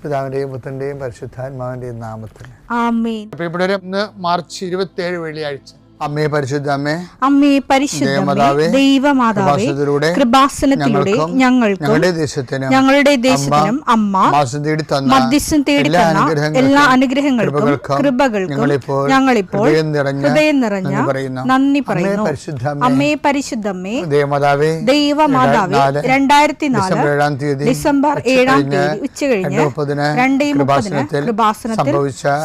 പിതാവിന്റെയും പുത്രന്റെയും പരിശുദ്ധാത്മാവിന്റെയും നാമത്തിൽ ആമേൻ. പ്രിയപ്പെട്ടവരെ, ഇന്ന് മാർച്ച് 27 വെള്ളിയാഴ്ച. അമ്മേ പരിശുദ്ധ അമ്മേ, അമ്മേ പരിശുദ്ധമേ, ദൈവമാതാവേ, കൃപാസനത്തിലൂടെ ഞങ്ങൾക്കും ഞങ്ങളുടെ ദേശത്തിനും അമ്മ മധ്യസ്ഥം തേടി തന്ന എല്ലാ അനുഗ്രഹങ്ങൾക്കും കൃപകൾക്കും ഞങ്ങളിപ്പോൾ ഹൃദയം നിറഞ്ഞ നന്ദി പറയുന്നു. അമ്മേ പരിശുദ്ധമേ, ദൈവമാതാവേ, 2004 ഡിസംബർ 7 ഉച്ചകഴിഞ്ഞ് 2:30 കൃപാസനത്തിൽ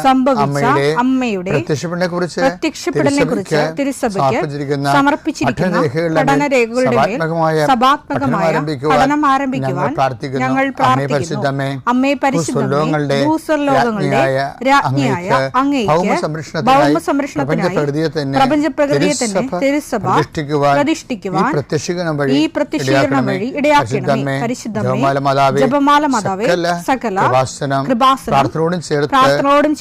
സംഭവിച്ച അമ്മയുടെ പ്രത്യക്ഷപ്പെടലിനെ കുറിച്ച് തിരുസഭയ്ക്ക് സമർപ്പിച്ചിരിക്കുന്ന പഠനരേഖകളുടെ മേൽ സഭാത്മകമായ പഠനം ആരംഭിക്കുവാൻ ഞങ്ങൾ പ്രാർത്ഥിക്കുന്നു. അമ്മേ പരിശുദ്ധമേ, ഭൂസ്വർലോകങ്ങളുടെ രാജ്ഞിയായ അങ്ങേയ്ക്ക് ഭൗമസംരക്ഷണത്തിനായി പ്രപഞ്ചപ്രകൃതിയെ തന്നെ തിരുസഭ പ്രതിഷ്ഠിക്കുവാൻ ഈ പ്രത്യക്ഷീകരണം വഴി ഇടയാക്കണമേ. പരിശുദ്ധമേ, ജപമാല മാതാവേ, സകല കൃപാസനം പ്രാർത്ഥനയോടും ചേർത്ത്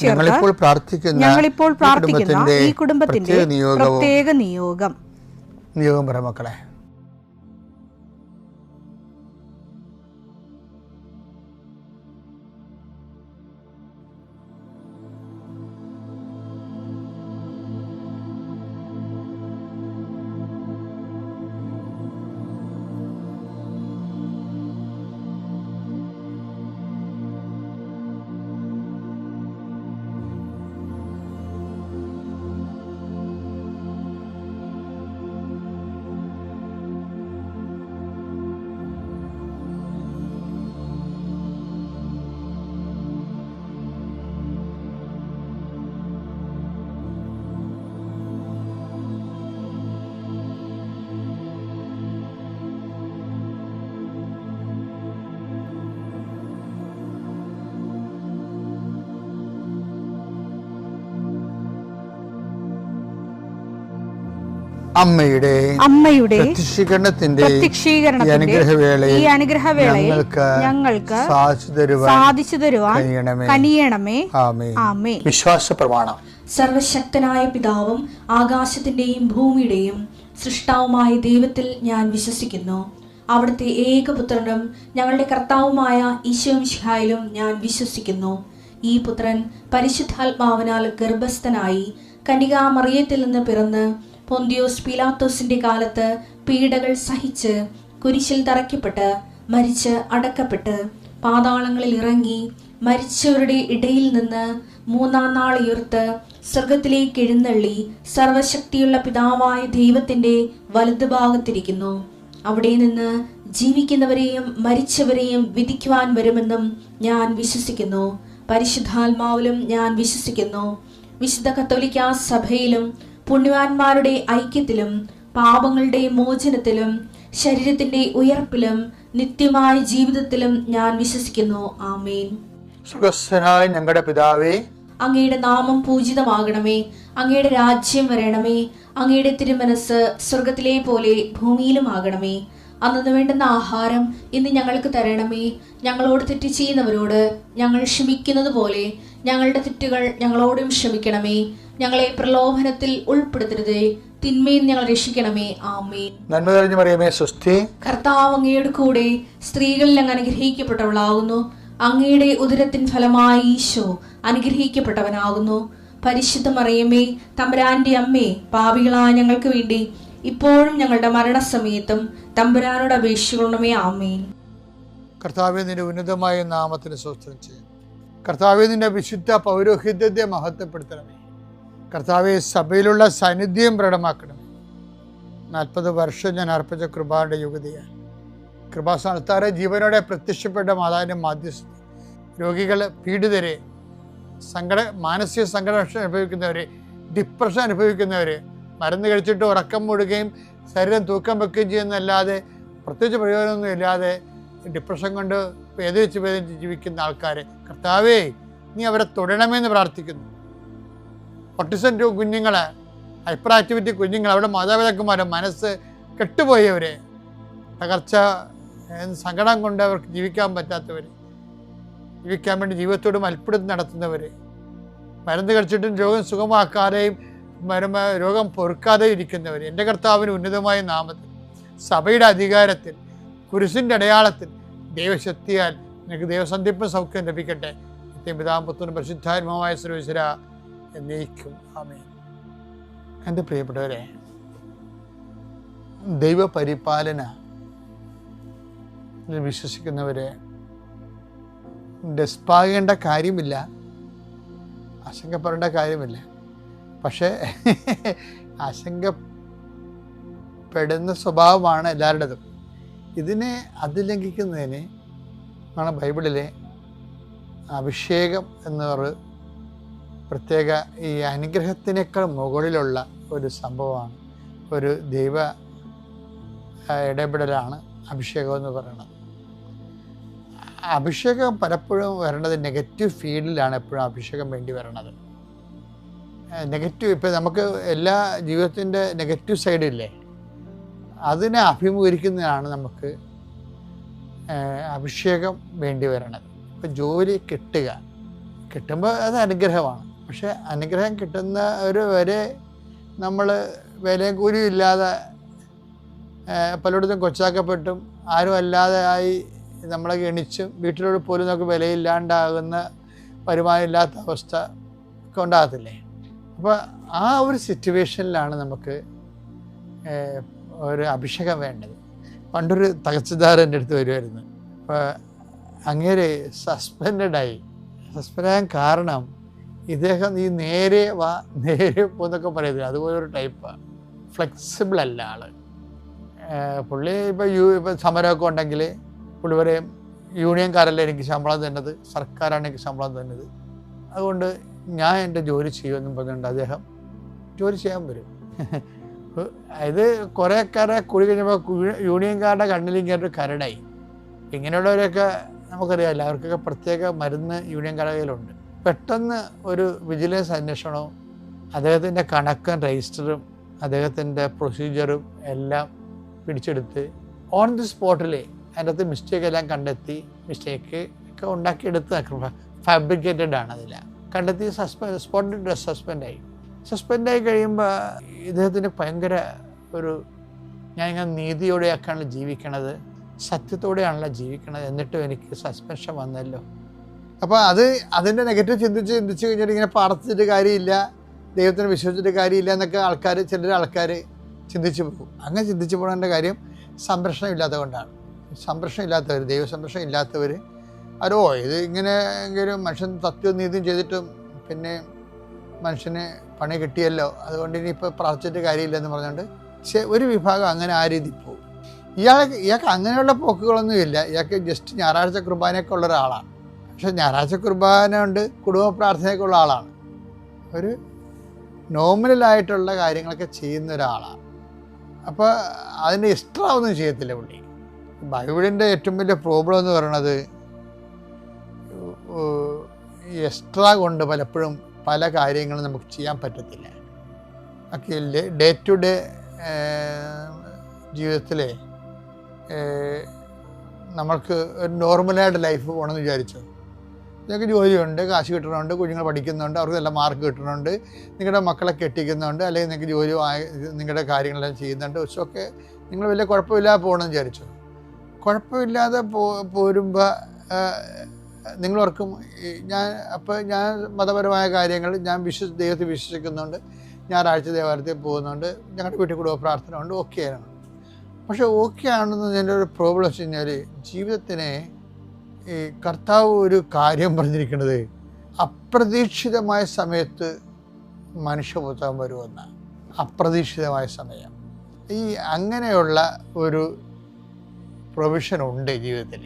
ഞങ്ങളിപ്പോൾ പ്രാർത്ഥിക്കുന്ന ഈ കുടുംബത്തിന്റെ പ്രത്യേക നിയോഗം മക്കളെ. അമ്മയുടെ പ്രത്യക്ഷീകരണത്തിന്റെ ഈ അനുഗ്രഹവേളയിൽ ഞങ്ങൾക്ക് സാധിച്ചു തരുവാൻ കനിയണമേ. ആമേൻ. വിശ്വാസ പ്രമാണം. സർവശക്തനായ പിതാവും ആകാശത്തിന്റെയും ഭൂമിയുടെയും സൃഷ്ടാവുമായ ദൈവത്തിൽ ഞാൻ വിശ്വസിക്കുന്നു. അവിടുത്തെ ഏകപുത്രനും ഞങ്ങളുടെ കർത്താവുമായ ഈശോമിശിഹായിലും ഞാൻ വിശ്വസിക്കുന്നു. ഈ പുത്രൻ പരിശുദ്ധാത്മാവിനാൽ ഗർഭസ്ഥനായി കന്യകാമറിയത്തിൽ നിന്ന് പിറന്ന് പൊന്തിയോസ് പീലാത്തോസിന്റെ കാലത്ത് പീഡകൾ സഹിച്ച് കുരിശിൽ തറയ്ക്കപ്പെട്ട് മരിച്ച് അടക്കപ്പെട്ട് പാതാളങ്ങളിൽ ഇറങ്ങി മരിച്ചവരുടെ ഇടയിൽ നിന്ന് 3-ാം നാൾ ഉയർത്ത് സ്വർഗത്തിലേക്ക് എഴുന്നള്ളി സർവശക്തിയുള്ള പിതാവായ ദൈവത്തിന്റെ വലതുഭാഗത്തിരിക്കുന്നു. അവിടെ നിന്ന് ജീവിക്കുന്നവരെയും മരിച്ചവരെയും വിധിക്കുവാൻ വരുമെന്നും ഞാൻ വിശ്വസിക്കുന്നു. പരിശുദ്ധാത്മാവിലും ഞാൻ വിശ്വസിക്കുന്നു. വിശുദ്ധ കത്തോലിക്കാ സഭയിലും പുണ്യവാന്മാരുടെ ഐക്യത്തിലും പാപങ്ങളുടെ മോചനത്തിലും ശരീരത്തിന്റെ ഉയർപ്പിലും നിത്യമായ ജീവിതത്തിലും ഞാൻ വിശ്വസിക്കുന്നു. ആമേൻ. സുഖസ്ഥനായ ഞങ്ങളുടെ പിതാവേ, അങ്ങയുടെ നാമം പൂജിതമാകണമേ. അങ്ങയുടെ രാജ്യം വരണമേ. അങ്ങയുടെ തിരുമനസ് സ്വർഗത്തിലെ പോലെ ഭൂമിയിലും ആകണമേ. അന്നു വേണ്ടുന്ന ആഹാരം ഇന്ന് ഞങ്ങൾക്ക് തരണമേ. ഞങ്ങളോട് തെറ്റ് ചെയ്യുന്നവരോട് ഞങ്ങൾ ക്ഷമിക്കുന്നത് പോലെ ഞങ്ങളുടെ തെറ്റുകൾ ഞങ്ങളോടും ക്ഷമിക്കണമേ. ഞങ്ങളെ പ്രലോഭനത്തിൽ ഉൾപ്പെടുത്തരുതേ, തിന്മയിൽ ഞങ്ങൾ രക്ഷിക്കണമേ. ആമേൻ. നന്മ നിറഞ്ഞ മറിയമേ, സ്വസ്തി. കർത്താവ് അങ്ങയുടെ കൂടെ സ്ത്രീകളിൽ അങ്ങ് അനുഗ്രഹിക്കപ്പെട്ടവളാകുന്നു. അങ്ങയുടെ ഉദരത്തിൻ ഫലമായി ഈശോ അനുഗ്രഹിക്കപ്പെട്ടവനാകുന്നു. പരിശുദ്ധ മറിയമേ, തമ്പുരാന്റെ അമ്മേ, പാപികളായ ഞങ്ങൾക്ക് വേണ്ടി ഇപ്പോഴും ഞങ്ങളുടെ മരണസമയത്തും തമ്പുരാനോട് അപേക്ഷിക്കണമേ. ആമേൻ. കർത്താവേ, നിന്റെ ഉന്നതമായ നാമത്തിന് സ്തോത്രം ചെയ്യും. കർത്താവേ, നിന്റെ വിശുദ്ധ പൗരോഹിത്യത്തെ മഹത്വപ്പെടുത്തണമേ. കർത്താവെ, സഭയിലുള്ള സാന്നിധ്യം പ്രകടമാക്കണമേ. 40 വർഷം ഞാൻ അർപ്പിച്ച കൃപാന്റെ യുഗതിയാണ്. കൃപാസ്ഥാനത്താറെ ജീവനോടെ പ്രത്യക്ഷപ്പെട്ട മാതാവിന്റെ മാധ്യസ്ഥ രോഗികൾ, പീഡിതരെ, മാനസിക സംഘർഷം അനുഭവിക്കുന്നവരെ, ഡിപ്രഷൻ അനുഭവിക്കുന്നവരെ, മരുന്ന് കഴിച്ചിട്ട് ഉറക്കം മൂടുകയും ശരീരം തൂക്കം വെക്കുകയും ചെയ്യുന്നതല്ലാതെ പ്രത്യേകിച്ച് പ്രയോജനമൊന്നും ഇല്ലാതെ ഡിപ്രഷൻ കൊണ്ട് വേദനിച്ച് ജീവിക്കുന്ന ആൾക്കാരെ കർത്താവേ, നീ അവരെ തൊടണമെന്ന് പ്രാർത്ഥിക്കുന്നു. ഓട്ടിസം കുഞ്ഞുങ്ങളെ, ഹൈപ്പർ ആക്ടിവിറ്റി കുഞ്ഞുങ്ങൾ, അവിടെ മാതാപിതാക്കന്മാരെ മനസ്സ് കെട്ടുപോയവരെ, തകർച്ച സങ്കടം കൊണ്ട് അവർക്ക് ജീവിക്കാൻ പറ്റാത്തവർ, ജീവിക്കാൻ വേണ്ടി ജീവിതത്തോട് മൽപ്പിടുത്തം നടത്തുന്നവർ, മരുന്ന് കഴിച്ചിട്ടും രോഗം സുഖമാക്കാതെയും രോഗം പൊറുക്കാതെ ഇരിക്കുന്നവർ, എൻ്റെ കർത്താവിന് ഉന്നതമായ നാമത്തിൽ, സഭയുടെ അധികാരത്തിൽ, കുരിശിൻ്റെ അടയാളത്തിൽ, ദൈവശക്തിയാൽ നിനക്ക് ദൈവസന്ധിപ്പും സൗഖ്യം ലഭിക്കട്ടെ. പിതാവും പുത്രനും പരിശുദ്ധാത്മാവുമായ സർവ്വേശ്വര എന്നേക്കും ആമേൻ. എൻ്റെ പ്രിയപ്പെട്ടവരെ, ദൈവപരിപാലന വിശ്വസിക്കുന്നവരെ ഡെസ്പാകേണ്ട കാര്യമില്ല, ആശങ്കപ്പെടേണ്ട കാര്യമില്ല. പക്ഷേ ആശങ്കപ്പെടുന്ന സ്വഭാവമാണ് എല്ലാവരുടേതും. ഇതിനെ അതിലംഘിക്കുന്നതിന് ആണ് ബൈബിളിലെ അഭിഷേകം എന്നൊരു പ്രത്യേക ഈ അനുഗ്രഹത്തിനേക്കാൾ മുകളിലുള്ള ഒരു സംഭവമാണ്, ഒരു ദൈവ ഇടപെടലാണ് അഭിഷേകം എന്ന് പറയുന്നത്. അഭിഷേകം പലപ്പോഴും വരണത് നെഗറ്റീവ് ഫീൽഡിലാണ് എപ്പോഴും അഭിഷേകം വേണ്ടി വരണത്. നെഗറ്റീവ്, ഇപ്പം നമുക്ക് എല്ലാ ജീവിതത്തിൻ്റെ നെഗറ്റീവ് സൈഡില്ലേ, അതിനെ അഭിമുഖീകരിക്കുന്നതാണ് നമുക്ക് അഭിഷേകം വേണ്ടി വരണത്. ഇപ്പം ജോലി കിട്ടുമ്പോൾ അത് അനുഗ്രഹമാണ്. പക്ഷെ അനുഗ്രഹം കിട്ടുന്നവർ വരെ നമ്മൾ വിലയും കൂലിയും ഇല്ലാതെ പലയിടത്തും കൊച്ചാക്കപ്പെട്ടും ആരും അല്ലാതെ ആയി നമ്മളെ ഗണിച്ചും വീട്ടിലോട് പോലും നമുക്ക് വിലയില്ലാണ്ടാകുന്ന വരുമാനമില്ലാത്ത അവസ്ഥ ഒക്കെ ഉണ്ടാകത്തില്ലേ. അപ്പോൾ ആ ഒരു സിറ്റുവേഷനിലാണ് നമുക്ക് ഒരു അഭിഷേകം വേണ്ടത്. പണ്ടൊരു തകച്ചുദാരൻ എൻ്റെ അടുത്ത് വരുമായിരുന്നു. അപ്പോൾ അങ്ങേരെ സസ്പെൻഡായി കാരണം ഇദ്ദേഹം ഈ നേരെ പോന്നൊക്കെ പറയുന്നത് അതുപോലൊരു ടൈപ്പാണ്, ഫ്ലെക്സിബിൾ അല്ല ആള്. പുള്ളി ഇപ്പോൾ സമരമൊക്കെ ഉണ്ടെങ്കിൽ പുള്ളി പറയും യൂണിയൻകാരല്ല എനിക്ക് ശമ്പളം തന്നത്, സർക്കാരാണ് എനിക്ക് ശമ്പളം തന്നത്, അതുകൊണ്ട് ഞാൻ എൻ്റെ ജോലി ചെയ്യുമെന്നും പറഞ്ഞുകൊണ്ട് അദ്ദേഹം ജോലി ചെയ്യാൻ വരും. ഇത് കുറേ കാരെ കൂടി കഴിഞ്ഞപ്പോൾ യൂണിയൻകാരുടെ കണ്ണിലും കയറി കരടായി. ഇങ്ങനെയുള്ളവരൊക്കെ നമുക്കറിയാമല്ലോ, അവർക്കൊക്കെ പ്രത്യേക മരുന്ന് യൂണിയൻകാരുടെ കയ്യിലുണ്ട്. പെട്ടെന്ന് ഒരു വിജിലൻസ് അന്വേഷണവും അദ്ദേഹത്തിൻ്റെ കണക്കും രജിസ്റ്ററും അദ്ദേഹത്തിൻ്റെ പ്രൊസീജിയറും എല്ലാം പിടിച്ചെടുത്ത് ഓൺ ദി സ്പോട്ടിൽ അതിൻ്റെ അകത്ത് മിസ്റ്റേക്ക് എല്ലാം കണ്ടെത്തി, മിസ്റ്റേക്ക് ഒക്കെ ഉണ്ടാക്കിയെടുത്ത് ഫാബ്രിക്കേറ്റഡ് ആണ് അതിലാണ് കണ്ടെത്തി സ്പോട്ടിൽ സസ്പെൻഡായി കഴിയുമ്പോൾ ഇദ്ദേഹത്തിന് ഭയങ്കര ഒരു ഞാനിങ്ങനെ നീതിയോടെയൊക്കെയാണല്ലോ ജീവിക്കണത്, സത്യത്തോടെയാണല്ലോ ജീവിക്കണത്, എന്നിട്ടും എനിക്ക് സസ്പെൻഷൻ വന്നല്ലോ. അപ്പോൾ അതിൻ്റെ നെഗറ്റീവ് ചിന്തിച്ച് കഴിഞ്ഞിട്ട് ഇങ്ങനെ പ്രാർത്ഥിച്ചിട്ട് കാര്യമില്ല, ദൈവത്തിന് വിശ്വസിച്ചിട്ട് കാര്യമില്ല എന്നൊക്കെ ചില ആൾക്കാർ ചിന്തിച്ചു പോകും. അങ്ങനെ ചിന്തിച്ചു പോകേണ്ട കാര്യം സംരക്ഷണം ഇല്ലാത്തത് കൊണ്ടാണ്. സംരക്ഷണം ഇല്ലാത്തവർ, ദൈവസംരക്ഷണം ഇല്ലാത്തവർ ഇത് ഇങ്ങനെ എങ്കിലും മനുഷ്യൻ സത്യവും നീതിയും ചെയ്തിട്ടും പിന്നെ മനുഷ്യന് പണി കിട്ടിയല്ലോ, അതുകൊണ്ട് ഇനിയിപ്പോൾ പ്രാർത്ഥിച്ചിട്ട് കാര്യമില്ലെന്ന് പറഞ്ഞുകൊണ്ട് ഒരു വിഭാഗം അങ്ങനെ ആ രീതി പോകും. ഇയാൾക്ക് അങ്ങനെയുള്ള പോക്കുകളൊന്നും ഇല്ല. ഇയാൾക്ക് ജസ്റ്റ് ഞായറാഴ്ച കുർബാനയൊക്കെ ഉള്ള ഒരാളാണ്. പക്ഷെ ഞായറാഴ്ച കുർബാന ഉണ്ട്, കുടുംബ പ്രാർത്ഥനയൊക്കെ ഉള്ള ആളാണ്, ഒരു നോമിനലായിട്ടുള്ള കാര്യങ്ങളൊക്കെ ചെയ്യുന്ന ഒരാളാണ്. അപ്പോൾ അതിന് എക്സ്ട്രാ ഒന്നും ചെയ്യത്തില്ല പുള്ളി. ബൈബിളിൻ്റെ ഏറ്റവും വലിയ പ്രോബ്ലം എന്ന് പറയുന്നത് എക്സ്ട്രാ കൊണ്ട് പലപ്പോഴും പല കാര്യങ്ങളും നമുക്ക് ചെയ്യാൻ പറ്റത്തില്ല. ഒക്കെ ഡേ ടു ഡേ ജീവിതത്തിലെ നമ്മൾക്ക് ഒരു നോർമലായിട്ട് ലൈഫ് പോകണമെന്ന് വിചാരിച്ചു. നിങ്ങൾക്ക് ജോലിയുണ്ട്, കാശ് കിട്ടണമുണ്ട്, കുഞ്ഞുങ്ങൾ പഠിക്കുന്നുണ്ട്, അവർക്ക് നല്ല മാർക്ക് കിട്ടുന്നുണ്ട്, നിങ്ങളുടെ മക്കളെ കെട്ടിക്കുന്നുണ്ട്, അല്ലെങ്കിൽ നിങ്ങൾക്ക് ജോലി നിങ്ങളുടെ കാര്യങ്ങളെല്ലാം ചെയ്യുന്നുണ്ട്, ഒക്കെ നിങ്ങൾ വലിയ കുഴപ്പമില്ലാതെ പോകണമെന്ന് വിചാരിച്ചു. കുഴപ്പമില്ലാതെ പോരുമ്പോൾ നിങ്ങളോർക്കും ഞാൻ മതപരമായ കാര്യങ്ങൾ ഞാൻ ദൈവത്തെ വിശ്വസിക്കുന്നുണ്ട്, ഞായറാഴ്ച ദേവാലയത്തിൽ പോകുന്നുണ്ട്, ഞങ്ങളുടെ വീട്ടിൽ കുടുംബ പ്രാർത്ഥന ഉണ്ട്, ഓക്കെയാണ്. പക്ഷെ ഓക്കെ ആണെന്നതിൻ്റെ ഒരു പ്രോബ്ലം വെച്ച് കഴിഞ്ഞാൽ ജീവിതത്തിനെ ഈ കർത്താവ് ഒരു കാര്യം പറഞ്ഞിരിക്കുന്നത് അപ്രതീക്ഷിതമായ സമയത്ത് മനുഷ്യപുത്രൻ വരുമെന്ന്. അപ്രതീക്ഷിതമായ സമയം, ഈ അങ്ങനെയുള്ള ഒരു പ്രൊവിഷൻ ഉണ്ട് ജീവിതത്തിൽ,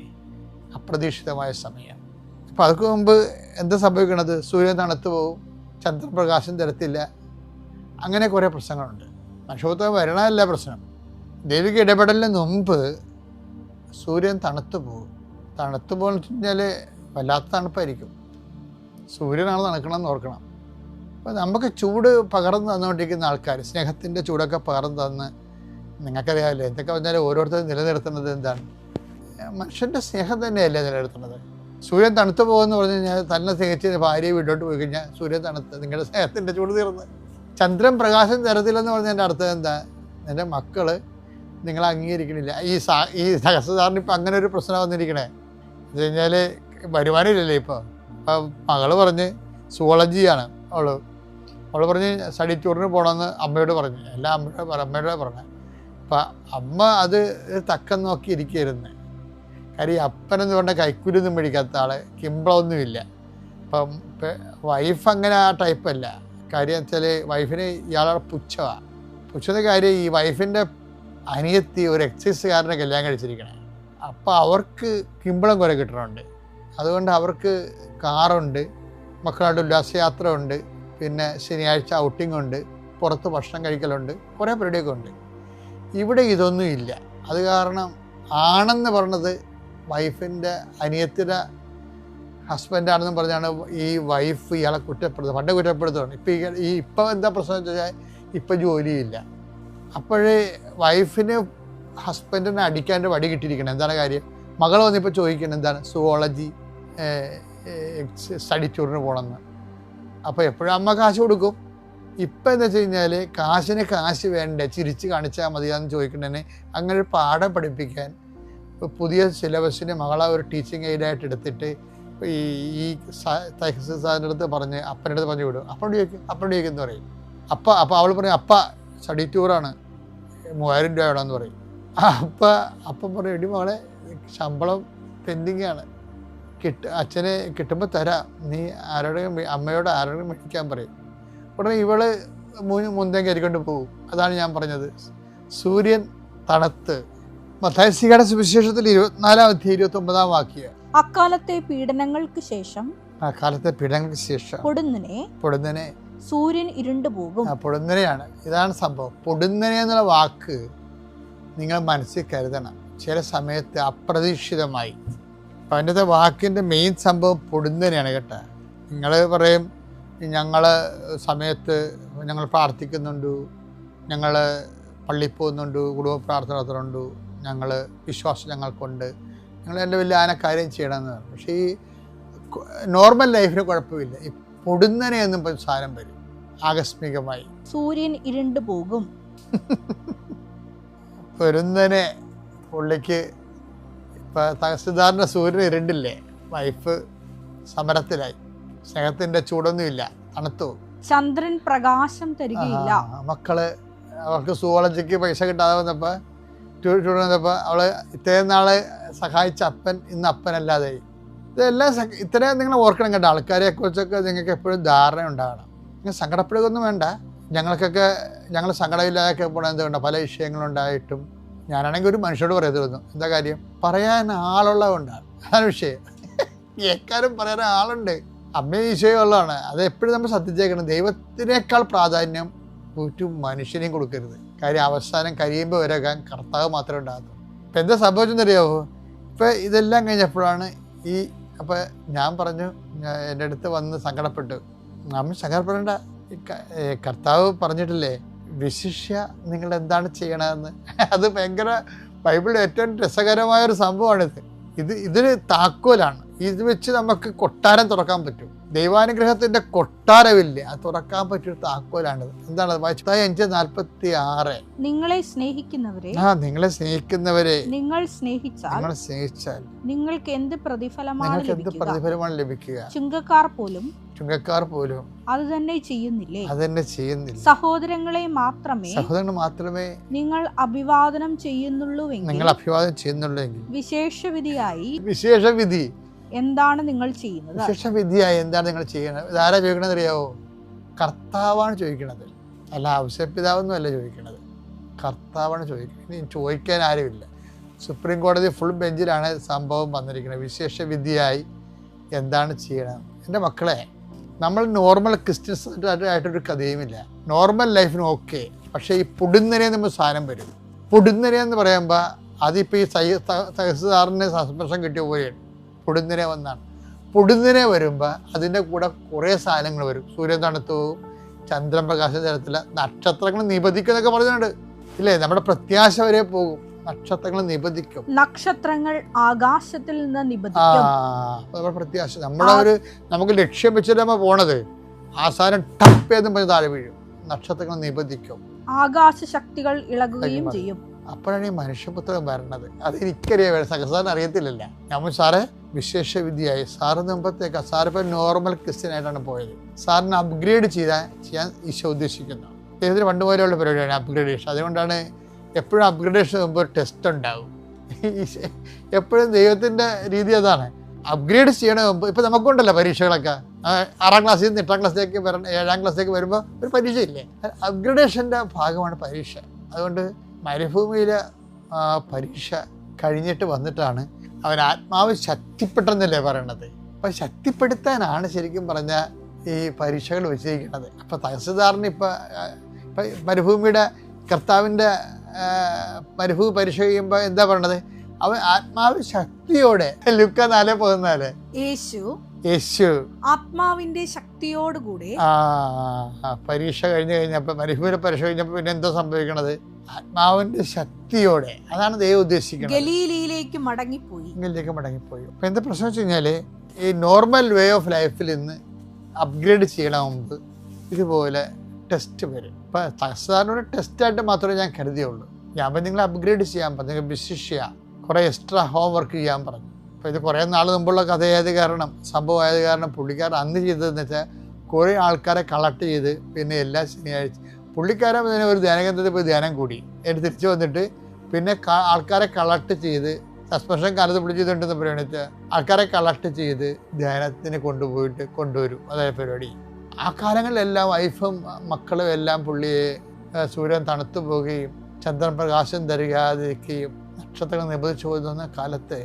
അപ്രതീക്ഷിതമായ സമയം. അപ്പോൾ അതൊക്കെ മുമ്പ് എന്താ സംഭവിക്കണത്? സൂര്യൻ തണുത്തു പോകും, ചന്ദ്രപ്രകാശം തരത്തില്ല, അങ്ങനെ കുറേ പ്രശ്നങ്ങളുണ്ട്. മനുഷ്യപുത്രൻ വരണമല്ല പ്രശ്നം. ദൈവിക ഇടപെടലിന് മുമ്പ് സൂര്യൻ തണുത്തു പോകും. തണുത്തു പോകുന്ന വെച്ച് കഴിഞ്ഞാൽ വല്ലാത്ത തണുപ്പായിരിക്കും. സൂര്യനാണ് തണുക്കണമെന്ന് ഓർക്കണം. അപ്പോൾ നമുക്ക് ചൂട് പകർന്നു തന്നുകൊണ്ടിരിക്കുന്ന ആൾക്കാർ, സ്നേഹത്തിൻ്റെ ചൂടൊക്കെ പകർന്നു തന്ന്, നിങ്ങൾക്കറിയാമല്ലോ എന്തൊക്കെ പറഞ്ഞാൽ ഓരോരുത്തരും നിലനിർത്തുന്നത് എന്താണ്? മനുഷ്യൻ്റെ സ്നേഹം തന്നെയല്ലേ നിലനിർത്തുന്നത്. സൂര്യൻ തണുത്തു പോകുമെന്ന് പറഞ്ഞു കഴിഞ്ഞാൽ തന്നെ സ്നേഹിച്ച് ഭാര്യയെ വീട്ടിലോട്ട് പോയി കഴിഞ്ഞാൽ സൂര്യൻ തണുത്ത്, നിങ്ങളുടെ സ്നേഹത്തിൻ്റെ ചൂട് തീർന്ന്. ചന്ദ്രൻ പ്രകാശം തരത്തില്ലെന്ന് പറഞ്ഞതിൻ്റെ അർത്ഥം എന്താ? എൻ്റെ മക്കൾ നിങ്ങളെ അംഗീകരിക്കണില്ല. ഈ സഹസ്രധാരണ ഇപ്പം അങ്ങനെ ഒരു പ്രശ്നം വന്നിരിക്കണേ. എന്ന് കഴിഞ്ഞാൽ വരുമാനമില്ലല്ലേ ഇപ്പോൾ. അപ്പം മകള് പറഞ്ഞ് സുവോളജിയാണ് അവൾ പറഞ്ഞ് സ്റ്റഡി ടൂറിന് പോകണമെന്ന് അമ്മയോട് പറഞ്ഞു. എല്ലാം അമ്മയോട് പറഞ്ഞു. അപ്പം അമ്മ അത് തക്കം നോക്കി ഇരിക്കുകയായിരുന്നു. കാര്യം അപ്പനെന്ന് പറഞ്ഞാൽ കൈക്കൂലൊന്നും മേടിക്കാത്ത ആൾ, കിമ്പളൊന്നുമില്ല. അപ്പം വൈഫ് അങ്ങനെ ആ ടൈപ്പല്ല. കാര്യം വെച്ചാൽ വൈഫിന് ഇയാളുടെ പുച്ഛമാണ്. പുച്ഛത്തെ കാര്യം ഈ വൈഫിൻ്റെ അനിയത്തി ഒരു എക്സൈസുകാരനെ കല്യാണം കഴിച്ചിരിക്കണേ. അപ്പോൾ അവർക്ക് കിമ്പളം കുറെ കിട്ടുന്നുണ്ട്. അതുകൊണ്ട് അവർക്ക് കാറുണ്ട്, മക്കളുടെ ഉല്ലാസയാത്ര ഉണ്ട്, പിന്നെ ശനിയാഴ്ച ഔട്ടിംഗ് ഉണ്ട്, പുറത്ത് ഭക്ഷണം കഴിക്കലുണ്ട്, കുറേ പരിപാടിയൊക്കെ ഉണ്ട്. ഇവിടെ ഇതൊന്നും ഇല്ല. അത് കാരണം ആണെന്ന് പറഞ്ഞത് വൈഫിൻ്റെ അനിയത്തിൻ്റെ ഹസ്ബൻഡാണെന്ന് പറഞ്ഞാണ് ഈ വൈഫ് ഇയാളെ കുറ്റപ്പെടുത്തുന്നത്. പണ്ട് കുറ്റപ്പെടുത്തുകയാണ്. ഇപ്പം എന്താ പ്രശ്നം എന്ന് വെച്ചാൽ ഇപ്പം ജോലിയില്ല. അപ്പോഴേ വൈഫിന് ഹസ്ബൻഡിനെ അടിക്കാൻ്റെ വടി കിട്ടിയിരിക്കണം. എന്താണ് കാര്യം? മകൾ വന്നിപ്പോൾ ചോദിക്കണം എന്താണ് സുവോളജി സ്റ്റഡി ടൂറിന് പോകണമെന്ന്. അപ്പോൾ എപ്പോഴും അമ്മ കാശ് കൊടുക്കും. ഇപ്പം എന്താ വെച്ച് കഴിഞ്ഞാൽ കാശിന് കാശ് വേണ്ടേ, ചിരിച്ച് കാണിച്ചാൽ മതിയാന്ന് ചോദിക്കുന്നതിന് അങ്ങനെ ഒരു പാഠം പഠിപ്പിക്കാൻ പുതിയ സിലബസിന് മകളെ ഒരു ടീച്ചിങ് എയ്ഡായിട്ട് എടുത്തിട്ട് ഈ സാറിൻ്റെ അടുത്ത് പറഞ്ഞ് അപ്പൻ്റെ അടുത്ത് പറഞ്ഞു വിടും. അപ്പനോട് ചോദിക്കുമെന്ന് പറയും. അപ്പോൾ അവൾ പറയും അപ്പ സ്റ്റഡി ടൂറാണ് 3000 രൂപ വേണമെന്ന് പറയും. അപ്പം പറയും എടി മകളെ ശമ്പളം പെൻഡിങ്ങാണ്, അച്ഛന് കിട്ടുമ്പോൾ തരാം, നീ അമ്മയോട് ആരോടും മേടിക്കാൻ പറയും. ഉടനെ ഇവള് മുന്തം കയറിക്കൊണ്ട് പോകും. അതാണ് ഞാൻ പറഞ്ഞത്. സൂര്യൻ തണുത്ത്. മത്തായിയുടെ സുവിശേഷത്തിൽ 24-ാം അധ്യായം 29-ാം വാക്യം. അക്കാലത്തെ പീഡനങ്ങൾക്ക് ശേഷം പൊടുന്നനെ സൂര്യൻ ഇരുണ്ടുപോകും. പൊടുന്നനെയാണ്. ഇതാണ് സംഭവം. പൊടുന്നനെ എന്നുള്ള വാക്ക് നിങ്ങൾ മനസ്സിൽ കരുതണം. ചില സമയത്ത് അപ്രതീക്ഷിതമായി. അപ്പം അതിൻ്റെ വാക്കിൻ്റെ മെയിൻ സംഭവം പൊടുന്നനെയാണ് കേട്ടോ. നിങ്ങൾ പറയും ഞങ്ങൾ സമയത്ത് ഞങ്ങൾ പ്രാർത്ഥിക്കുന്നുണ്ട്, ഞങ്ങൾ പള്ളിയിൽ പോകുന്നുണ്ട്, കുടുംബ പ്രാർത്ഥന നടത്തുന്നുണ്ട്, ഞങ്ങൾ വിശ്വാസം ഞങ്ങൾക്കുണ്ട്, ഞങ്ങൾ എൻ്റെ വലിയ ആന കാര്യം ചെയ്യണമെന്ന് പറഞ്ഞു. പക്ഷേ ഈ നോർമൽ ലൈഫിന് കുഴപ്പമില്ല. ഈ പൊടുന്നനെ എന്നും സാധനം വരും ആകസ്മികമായി. സൂര്യൻ ഇരുണ്ടു പോകും. പൊരുന്നനെ പുള്ളിക്ക് ഇപ്പം തഹസിൽദാറിൻ്റെ സൂര്യൻ ഇരുണ്ടില്ലേ, വൈഫ് സമരത്തിലായി, സ്നേഹത്തിൻ്റെ ചൂടൊന്നുമില്ല, തണുത്തു. ചന്ദ്രൻ പ്രകാശം തരികയില്ല. മക്കള് അവർക്ക് സുവോളജിക്ക് പൈസ കിട്ടാതെ വന്നപ്പോൾ ട്യൂഷൻ വന്നപ്പോൾ അവള് ഇത്രയും നാള് സഹായിച്ച അപ്പൻ ഇന്ന് അപ്പനല്ലാതായി. ഇതെല്ലാം ഇത്രയും നിങ്ങൾ ഓർക്കണം കേട്ടോ. ആൾക്കാരെ കുറിച്ചൊക്കെ നിങ്ങൾക്ക് എപ്പോഴും ധാരണ ഉണ്ടാകണം. നിങ്ങൾ സങ്കടപ്പെടുകയൊന്നും വേണ്ട. ഞങ്ങൾ സങ്കടമില്ലാതൊക്കെ പോകണം. എന്തുകൊണ്ടാണ് പല വിഷയങ്ങളുണ്ടായിട്ടും ഞാനാണെങ്കിൽ ഒരു മനുഷ്യരോട് പറയരുത്. എന്താ കാര്യം? പറയാൻ ആളുള്ളതുകൊണ്ടാണ്. അതാണ് വിഷയം. കേൾക്കാനും പറയാൻ ആളുണ്ട്. അമ്മയും ഈശോയും ഉള്ളതാണ്. അത് എപ്പോഴും നമ്മൾ ശ്രദ്ധിച്ചേക്കണം. ദൈവത്തിനേക്കാൾ പ്രാധാന്യം ഒരു മനുഷ്യനെയും കൊടുക്കരുത്. കാര്യം അവസാനം കഴിയുമ്പോൾ വരെ കർത്താവ് മാത്രമേ ഉണ്ടാകത്തുള്ളൂ. ഇപ്പം എന്താ സംഭവിച്ചെന്നറിയാമോ? ഇപ്പം ഇതെല്ലാം കഴിഞ്ഞപ്പോഴാണ് അപ്പം ഞാൻ പറഞ്ഞു, എൻ്റെ അടുത്ത് വന്ന് സങ്കടപ്പെട്ടു. നമ്മൾ സങ്കടപ്പെടേണ്ട, കർത്താവ് പറഞ്ഞിട്ടില്ലേ വിശിഷ്യ നിങ്ങൾ എന്താണ് ചെയ്യണമെന്ന്. അത് ഭയങ്കര ബൈബിളിൽ ഏറ്റവും രസകരമായൊരു സംഭവമാണിത്. ഇതിന് താക്കോലാണ്. ഇത് വെച്ച് നമുക്ക് കൊട്ടാരം തുറക്കാൻ പറ്റും. ദൈവാനുഗ്രഹത്തിൻ്റെ കൊട്ടാരമില്ലേ, അത് തുറക്കാൻ പറ്റിയൊരു താക്കോലാണിത്. എന്താണ്? 5:46. നിങ്ങളെ സ്നേഹിക്കുന്നവരെ നിങ്ങൾ സ്നേഹിച്ചാൽ നിങ്ങൾക്ക് എന്ത് പ്രതിഫലമാണ് ലഭിക്കുക? ചുങ്കക്കാർ പോലും അത് തന്നെ ചെയ്യുന്നില്ലേ? സഹോദരങ്ങളെ മാത്രമേ നിങ്ങൾ അഭിവാദനം ചെയ്യുന്നുള്ളൂവെങ്കിൽ വിശേഷവിധി എന്താണ് നിങ്ങൾ ചെയ്യുന്നത്? വിശേഷവിധിയായി എന്താണ് നിങ്ങൾ ചെയ്യുന്നത്? ഇതാരാ ചോദിക്കണത് അറിയാവോ? കർത്താവാണ് ചോദിക്കണത്. അല്ല ഔസേപ്പിതാവൊന്നും അല്ല ചോദിക്കണത്, കർത്താവാണ് ചോദിക്കുന്നത്. ഇനി ചോദിക്കാൻ ആരുമില്ല. സുപ്രീം കോടതി ഫുൾ ബെഞ്ചിലാണ് സംഭവം വന്നിരിക്കുന്നത്. വിശേഷവിധിയായി എന്താണ് ചെയ്യണം? എൻ്റെ മക്കളെ, നമ്മൾ നോർമൽ ക്രിസ്ത്യൻസ് ആയിട്ടൊരു കഥയുമില്ല. നോർമൽ ലൈഫിന് ഓക്കെ. പക്ഷേ ഈ പൊടുന്നനെ നമ്മൾ സാധനം വരും. പൊടുന്നനെ എന്ന് പറയുമ്പോൾ അതിപ്പോൾ ഈ തഹസിൽദാറിന് സസ്പെൻഷൻ കിട്ടിയ പോലെയാണ്. പൊടുന്നനെ വന്നാണ്. പൊടുന്നനെ വരുമ്പോൾ അതിൻ്റെ കൂടെ കുറേ സാധനങ്ങൾ വരും. സൂര്യൻ തണുത്തു പോകും, ചന്ദ്രൻ പ്രകാശം തരത്തില്ല, നക്ഷത്രങ്ങൾ നിബന്ധിക്കും എന്നൊക്കെ പറഞ്ഞിട്ടുണ്ട് ഇല്ലേ? നമ്മുടെ പ്രത്യാശ വരെ പോകും. നക്ഷത്രങ്ങൾ നിബന്ധിക്കും. നക്ഷത്രങ്ങൾ ആകാശത്തിൽ നിന്ന് നിബന്ധിക്കും. നമ്മുടെ പ്രത്യാശ, നമുക്ക് ലക്ഷ്യം വെച്ചിട്ട് നമ്മൾ പോണത്, ആസാരം ടപ്പ് എന്ന് പറഞ്ഞ് താഴെ വീഴും. നക്ഷത്രങ്ങൾ നിബന്ധിക്കും. ആകാശ ശക്തികൾ ഇളകുകയും ചെയ്യും. അപ്പോഴാണ് ഈ മനുഷ്യപുത്രൻ വരണത്. അത് എനിക്കറിയാം, സാറിന് അറിയത്തില്ലല്ല. നമ്മൾ സാറ് വിശേഷ വിദ്യയായി, സാറ് മുമ്പത്തേക്ക് സാറിപ്പോൾ നോർമൽ ക്രിസ്ത്യനായിട്ടാണ് പോയത്. സാറിന് അപ്ഗ്രേഡ് ചെയ്യാൻ ഈശോ ഉദ്ദേശിക്കുന്നു. അദ്ദേഹത്തിന് പണ്ട് പോലെയുള്ള പരിപാടിയാണ് അപ്ഗ്രേഡേഷൻ. അതുകൊണ്ടാണ് എപ്പോഴും അപ്ഗ്രേഡേഷൻ മുമ്പ് ഒരു ടെസ്റ്റ് ഉണ്ടാവും. എപ്പോഴും ദൈവത്തിൻ്റെ രീതി അതാണ്, അപ്ഗ്രേഡ് ചെയ്യണ മുമ്പ്. ഇപ്പം നമുക്കുണ്ടല്ലോ പരീക്ഷകളൊക്കെ, 6ാം ക്ലാസ്സിൽ നിന്ന് 8ാം ക്ലാസ്സിലേക്ക് 7ാം ക്ലാസ്സിലേക്ക് വരുമ്പോൾ ഒരു പരീക്ഷയില്ലേ, അപ്ഗ്രഡേഷൻ്റെ ഭാഗമാണ് പരീക്ഷ. അതുകൊണ്ട് മരുഭൂമിയിലെ പരീക്ഷ കഴിഞ്ഞിട്ട് വന്നിട്ടാണ് അവൻ ആത്മാവ് ശക്തിപ്പെട്ടെന്നല്ലേ പറയണത്. അപ്പം ശക്തിപ്പെടുത്താനാണ് ശരിക്കും പറഞ്ഞാൽ ഈ പരീക്ഷകൾ വെച്ചിരിക്കുന്നത്. അപ്പം തഹസിൽദാറിന് ഇപ്പം മരുഭൂമിയുടെ കർത്താവിൻ്റെ മരുഭൂമി പരീക്ഷ ചെയ്യുമ്പോൾ എന്താ പറയണത്, അവൻ ആത്മാവ് ശക്തിയോടെ. ലുക്ക 4:14 യേശു ആത്മാവിന്റെ ശക്തിയോടുകൂടെ പരീക്ഷ കഴിഞ്ഞപ്പോൾ മരുഭൂമിയുടെ പരീക്ഷ കഴിഞ്ഞപ്പോൾ പിന്നെ എന്താ സംഭവിക്കണത്, ആത്മാവിന്റെ ശക്തിയോടെ. അതാണ് ദൈവം ഉദ്ദേശിക്കുന്നത്. ഗലീലയിലേക്ക് മടങ്ങിപ്പോയി. അപ്പം എന്താ പ്രശ്നം വെച്ച് കഴിഞ്ഞാൽ, ഈ നോർമൽ വേ ഓഫ് ലൈഫിൽ നിന്ന് അപ്ഗ്രേഡ് ചെയ്യണ മുമ്പ് ഇതുപോലെ ടെസ്റ്റ് വരും. ഇപ്പം തഹസിൽദാറിനൊരു ടെസ്റ്റായിട്ട് മാത്രമേ ഞാൻ കരുതിയുള്ളൂ. ഞാൻ നിങ്ങൾ അപ്ഗ്രേഡ് ചെയ്യാൻ പറഞ്ഞു, നിങ്ങൾ ബിസിനസ് ചെയ്യാം, കുറേ എക്സ്ട്രാ ഹോം വർക്ക് ചെയ്യാൻ പറഞ്ഞു. അപ്പോൾ ഇത് കുറേ നാൾ മുമ്പുള്ള കഥയായത് കാരണം, സംഭവമായത് കാരണം പുള്ളിക്കാരൻ അന്ന് ചെയ്തതെന്ന് വെച്ചാൽ കുറേ ആൾക്കാരെ കളക്ട് ചെയ്ത് പിന്നെ എല്ലാ ശനിയാഴ്ച പുള്ളിക്കാരൻ തന്നെ ഒരു ധ്യാനകേന്ദ്രത്തിൽ പോയി ധ്യാനം കൂടി. എന്നിട്ട് തിരിച്ചു വന്നിട്ട് പിന്നെ ആൾക്കാരെ കളക്ട് ചെയ്ത്, സസ്പെൻഷൻ കാലത്ത് പുള്ളി ചെയ്തുകൊണ്ടെന്ന് പറയുന്നത് ആൾക്കാരെ കളക്ട് ചെയ്ത് ധ്യാനത്തിന് കൊണ്ടുവരും. അതായത് പരിപാടി. ആ കാലങ്ങളിലെല്ലാം വൈഫും മക്കളും എല്ലാം പുള്ളിയെ സൂര്യൻ തണുത്തു പോവുകയും ചന്ദ്രൻ പ്രകാശം തരികാതിരിക്കുകയും നക്ഷത്രങ്ങൾ നിബന്ധിച്ചു പോകുന്ന കാലത്ത്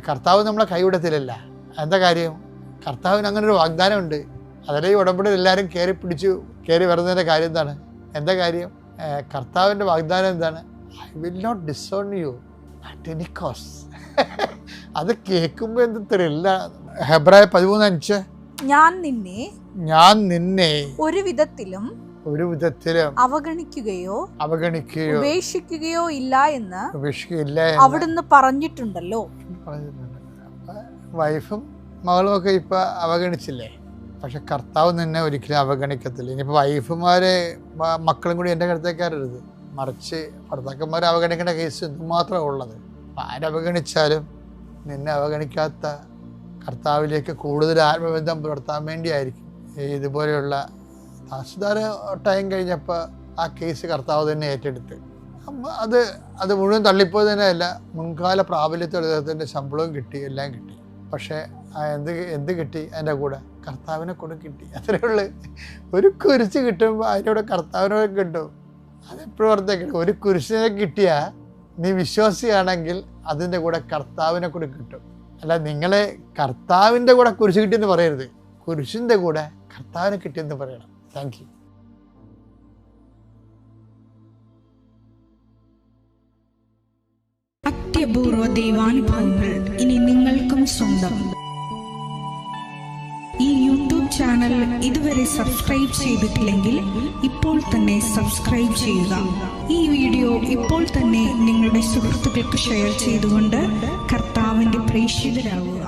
കർത്താവ് നമ്മളെ കൈവിടത്തില്ലല്ല. എന്താ കാര്യം, കർത്താവിന് അങ്ങനെ ഒരു വാഗ്ദാനമുണ്ട്. അതിലെ ഈ ഉടമ്പടിയിൽ എല്ലാവരും കയറി വരുന്നതിൻ്റെ കാര്യം എന്താണ്, എന്താ കാര്യം, കർത്താവിൻ്റെ വാഗ്ദാനം എന്താണ്, I will not disown you at any cost. അത് കേൾക്കുമ്പോൾ എന്ത് ത്രില്ല. ഹെബ്രായ 13:5 ഞാൻ നിന്നെ ഒരു വിധത്തിലും അവഗണിക്കുകയോ ഉപേക്ഷിക്കുകയോ ഇല്ല എന്ന് അവിടുന്ന് പറഞ്ഞിട്ടുണ്ടല്ലോ. വൈഫും മകളും ഒക്കെ ഇപ്പൊ അവഗണിച്ചില്ലേ, പക്ഷെ കർത്താവ് നിന്നെ ഒരിക്കലും അവഗണിക്കത്തില്ല. ഇനിയിപ്പോൾ വൈഫുമാരെ മക്കളും കൂടി എൻ്റെ അടുത്തേക്കാരരുത്, മറിച്ച് ഭർത്താക്കന്മാരെ അവഗണിക്കേണ്ട കേസ് എന്തുമാത്രമാണ് ഉള്ളത്. ആരവഗണിച്ചാലും നിന്നെ അവഗണിക്കാത്ത കർത്താവിലേക്ക് കൂടുതൽ ആത്മബന്ധം പുലർത്താൻ വേണ്ടിയായിരിക്കും ഇതുപോലെയുള്ള തഹസിൽദാർ ടൈം കഴിഞ്ഞപ്പോൾ ആ കേസ് കർത്താവ് തന്നെ ഏറ്റെടുത്ത്. അത് മുഴുവൻ തള്ളിപ്പോയത് തന്നെയല്ല, മുൻകാല പ്രാബല്യത്തോടെ അദ്ദേഹത്തിൻ്റെ ശമ്പളവും കിട്ടി, എല്ലാം കിട്ടി. പക്ഷേ എന്ത് കിട്ടി, അതിൻ്റെ കൂടെ കർത്താവിനെ കൂടെ കിട്ടി. അത്രയേ ഉള്ളൂ. ഒരു കുരിശ് കിട്ടുമ്പോൾ അതിനോട് കർത്താവിനോട് കിട്ടും. അതെപ്പോഴും ഓർത്തേക്കണം, ഒരു കുരിശിനെ കിട്ടിയാൽ നീ വിശ്വാസിയാണെങ്കിൽ അതിൻ്റെ കൂടെ കർത്താവിനെ കൂടെ കിട്ടും. അല്ല, നിങ്ങളെ കർത്താവിൻ്റെ കൂടെ കുരിശ് കിട്ടിയെന്ന് പറയരുത്, കുരിശിൻ്റെ കൂടെ കർത്താവിനെ കിട്ടിയെന്ന് പറയണം. Thank you. അത്യപൂർവ ദൈവാനുഭവങ്ങൾ ഇനി നിങ്ങൾക്കും സ്വന്തം. ഈ യൂട്യൂബ് ചാനൽ ഇതുവരെ സബ്സ്ക്രൈബ് ചെയ്തിട്ടില്ലെങ്കിൽ ഇപ്പോൾ തന്നെ സബ്സ്ക്രൈബ് ചെയ്യുക. ഈ വീഡിയോ ഇപ്പോൾ തന്നെ നിങ്ങളുടെ സുഹൃത്തുക്കൾക്ക് ഷെയർ ചെയ്തുകൊണ്ട് കർത്താവിൻ്റെ പ്രേക്ഷിതരാകുക.